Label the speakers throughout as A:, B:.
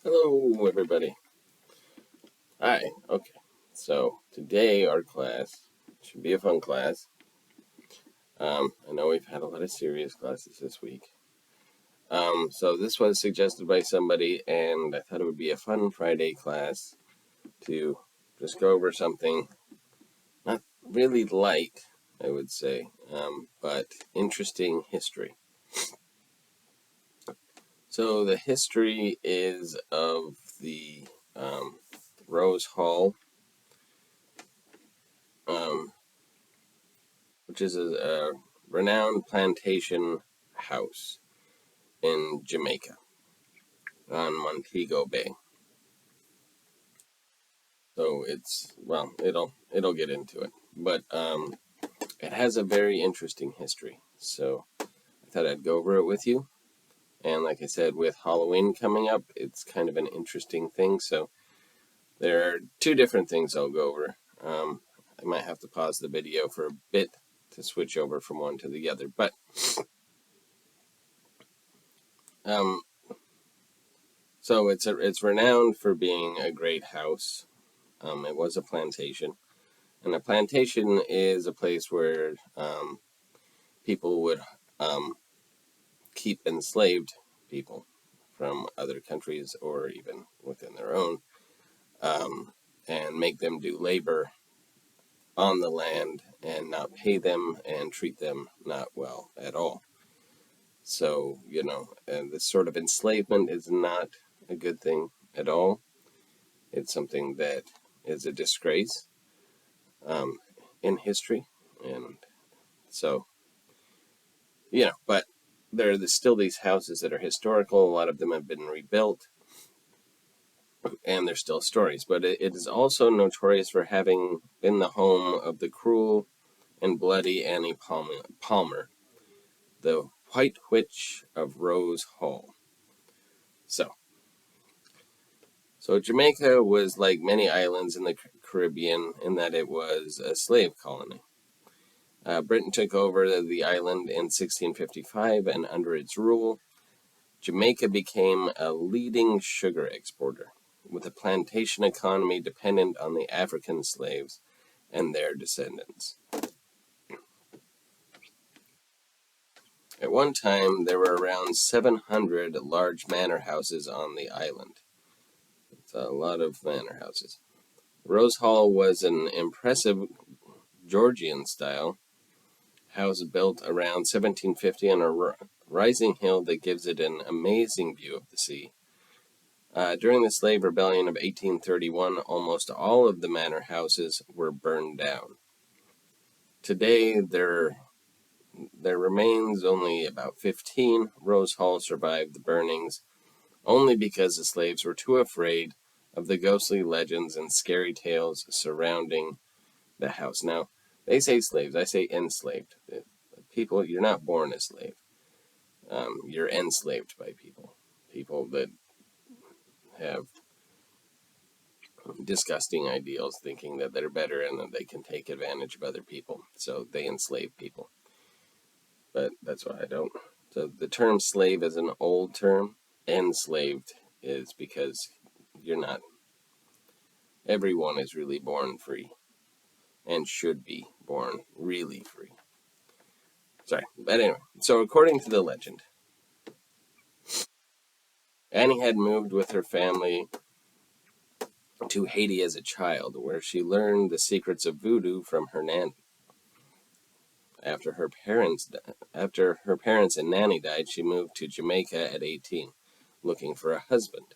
A: Hello, everybody. Hi. Okay. So today our class should be a fun class. I know we've had a lot of serious classes this week. So this was suggested by somebody, and I thought it would be a fun Friday class to just go over something not really light, I would say, but interesting history. So the history is of the Rose Hall. Um, which is a renowned plantation house in Jamaica on Montego Bay. So it'll get into it, but it has a very interesting history. So I thought I'd go over it with you. And like I said, with Halloween coming up, it's kind of an interesting thing. So there are two different things I'll go over. I might have to pause the video for a bit to switch over from one to the other, but um, so it's renowned for being a great house. It was a plantation, and a plantation is a place where people would keep enslaved people from other countries or even within their own, and make them do labor on the land and not pay them and treat them not well at all. So, this sort of enslavement is not a good thing at all. It's something that is a disgrace um, in history. And so, but there are still these houses that are historical. A lot of them have been rebuilt, and they're still stories. But it is also notorious for having been the home of the cruel and bloody Annie Palmer, the White Witch of Rose Hall. So Jamaica was like many islands in the Caribbean in that it was a slave colony. Britain took over the island in 1655, and under its rule, Jamaica became a leading sugar exporter, with a plantation economy dependent on the African slaves and their descendants. At one time, there were around 700 large manor houses on the island. It's a lot of manor houses. Rose Hall was an impressive Georgian-style house built around 1750 on a rising hill that gives it an amazing view of the sea. During the slave rebellion of 1831, almost all of the manor houses were burned down. Today, there remains only about 15. Rose Hall survived the burnings only because the slaves were too afraid of the ghostly legends and scary tales surrounding the house. Now, they say slaves, I say enslaved. People, you're not born a slave. You're enslaved by people that have disgusting ideals, thinking that they're better and that they can take advantage of other people. So they enslave people. But that's what I don't. So the term slave is an old term. Enslaved is because you're not. Everyone is really born free and should be born really free. Sorry. But anyway, so according to the legend, Annie had moved with her family to Haiti as a child, where she learned the secrets of voodoo from her nanny. After her parents and nanny died, she moved to Jamaica at 18, looking for a husband.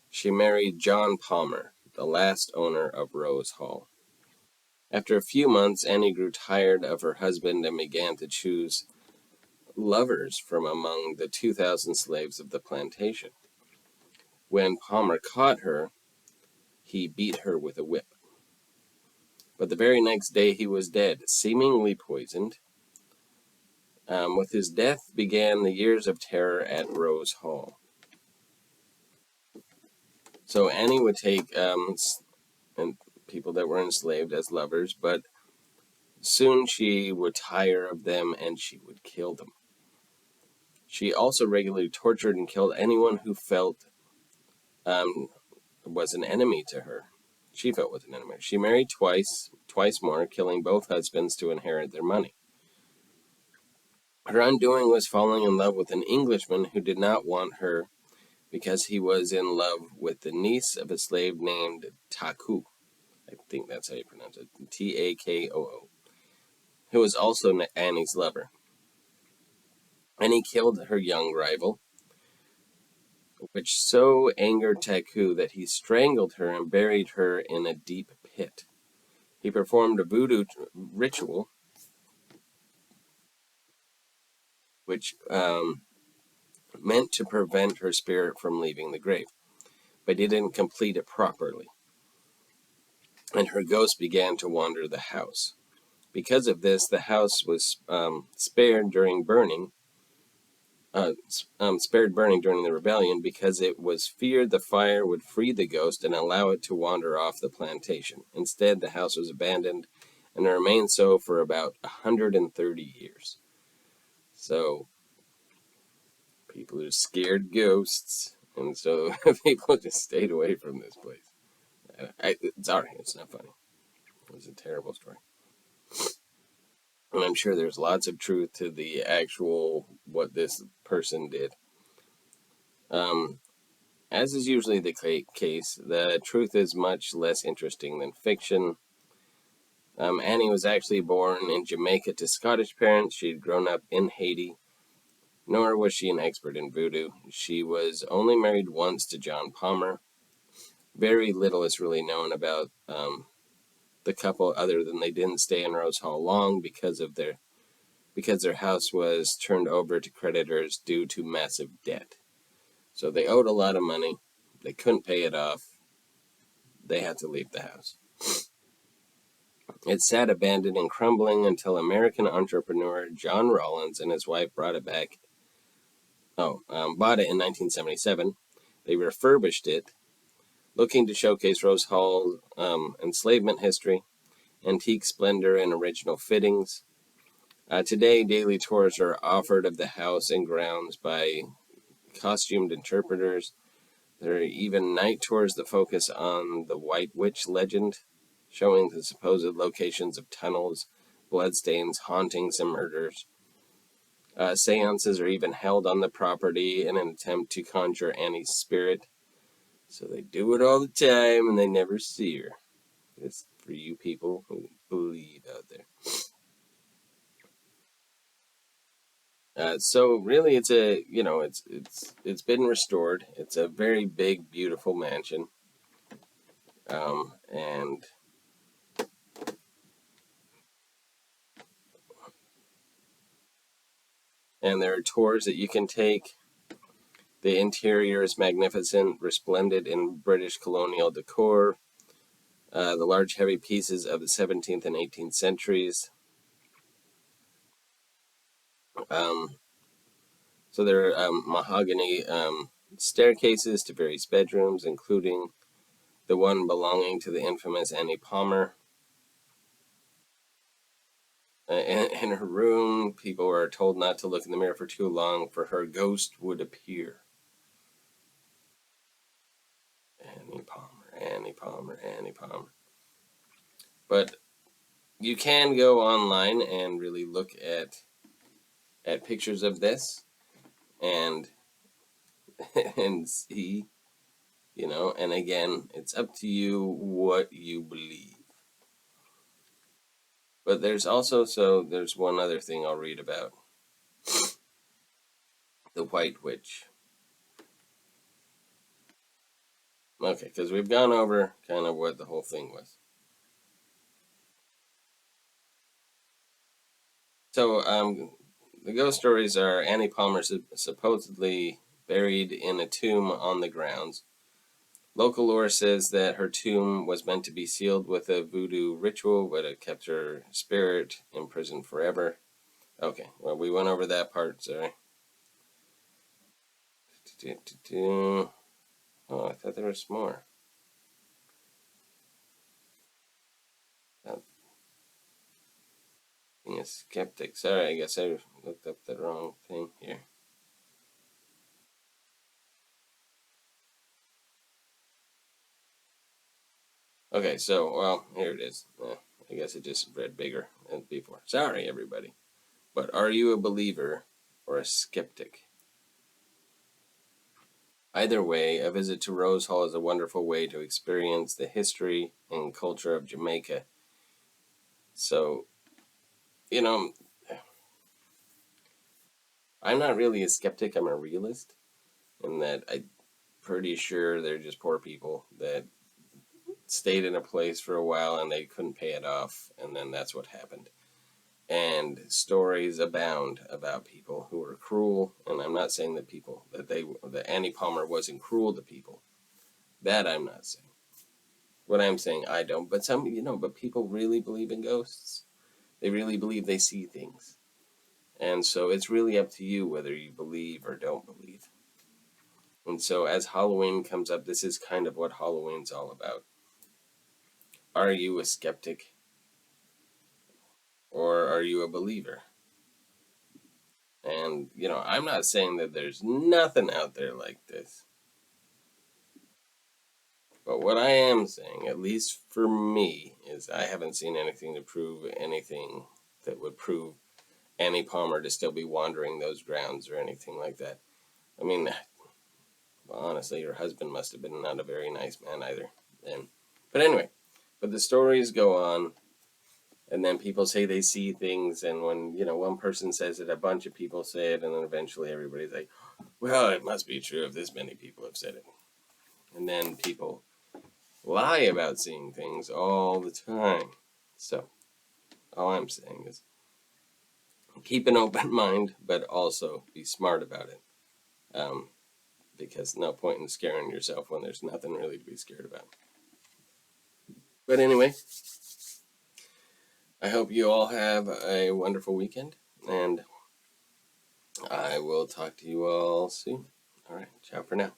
A: She married John Palmer, the last owner of Rose Hall. After a few months, Annie grew tired of her husband and began to choose lovers from among the 2,000 slaves of the plantation. When Palmer caught her, he beat her with a whip. But the very next day he was dead, seemingly poisoned. With his death began the years of terror at Rose Hall. So Annie would take and people that were enslaved as lovers, but soon she would tire of them and she would kill them. She also regularly tortured and killed anyone who felt um, was an enemy to her. She felt was an enemy. She married twice more, killing both husbands to inherit their money. Her undoing was falling in love with an Englishman who did not want her because he was in love with the niece of a slave named Taku. I think that's how you pronounce it. Takoo. Who was also Annie's lover. And he killed her young rival, which so angered Taku that he strangled her and buried her in a deep pit. He performed a voodoo ritual, which meant to prevent her spirit from leaving the grave, but he didn't complete it properly, and her ghost began to wander the house. Because of this, the house was spared burning during the rebellion because it was feared the fire would free the ghost and allow it to wander off the plantation. Instead, the house was abandoned and remained so for about 130 years. So, people are scared ghosts, and so people just stayed away from this place. Sorry, it's not funny. It was a terrible story. And I'm sure there's lots of truth to the actual what this person did. As is usually the case, the truth is much less interesting than fiction. Annie was actually born in Jamaica to Scottish parents. She'd grown up in Haiti, nor was she an expert in voodoo. She was only married once to John Palmer. Very little is really known about the couple other than they didn't stay in Rose Hall long because their house was turned over to creditors due to massive debt. So they owed a lot of money. They couldn't pay it off. They had to leave the house. It sat abandoned and crumbling until American entrepreneur John Rollins and his wife bought it in 1977. They refurbished it, looking to showcase Rose Hall enslavement history, antique splendor, and original fittings. Today, daily tours are offered of the house and grounds by costumed interpreters. There are even night tours that focus on the White Witch legend, showing the supposed locations of tunnels, bloodstains, hauntings, and murders. Seances are even held on the property in an attempt to conjure Annie's spirit. So they do it all the time and they never see her. It's for you people who believe out there. So really, it's been restored. It's a very big, beautiful mansion, and there are tours that you can take. The interior is magnificent, resplendent in British colonial decor. The large, heavy pieces of the 17th and 18th centuries. So there are mahogany staircases to various bedrooms, including the one belonging to the infamous Annie Palmer. In her room, people are told not to look in the mirror for too long, for her ghost would appear. Annie Palmer, Annie Palmer, Annie Palmer. But you can go online and really look at pictures of this and and see, and again, it's up to you what you believe. But there's one other thing I'll read about. The White Witch. Okay, because we've gone over kind of what the whole thing was. So, the ghost stories are Annie Palmer supposedly buried in a tomb on the grounds. Local lore says that her tomb was meant to be sealed with a voodoo ritual, but it kept her spirit imprisoned forever. Okay, well, we went over that part, sorry. Oh, I thought there was more. Being a skeptic. Sorry, I guess I looked up the wrong thing here. Okay, so, well, here it is. I guess it just read bigger than before. Sorry, everybody. But are you a believer or a skeptic? Either way, a visit to Rose Hall is a wonderful way to experience the history and culture of Jamaica. So, you know, I'm not really a skeptic, I'm a realist, in that I'm pretty sure they're just poor people that stayed in a place for a while and they couldn't pay it off, and then that's what happened. And stories abound about people who were cruel, and I'm not saying that Annie Palmer wasn't cruel to people. That I'm not saying. What I'm saying, I don't. But but people really believe in ghosts. They really believe they see things. And so it's really up to you whether you believe or don't believe. And so as Halloween comes up, this is kind of what Halloween's all about. Are you a skeptic or are you a believer? And, I'm not saying that there's nothing out there like this. But what I am saying, at least for me, is I haven't seen anything to prove anything that would prove Annie Palmer to still be wandering those grounds or anything like that. I mean, well, honestly, her husband must have been not a very nice man either. And, but anyway, but the stories go on, and then people say they see things, and when one person says it, a bunch of people say it, and then eventually everybody's like, "Well, it must be true if this many people have said it." And then people lie about seeing things all the time. So all I'm saying is keep an open mind, but also be smart about it. Um, because no point in scaring yourself when there's nothing really to be scared about. But anyway, I hope you all have a wonderful weekend, and I will talk to you all soon. All right, ciao for now.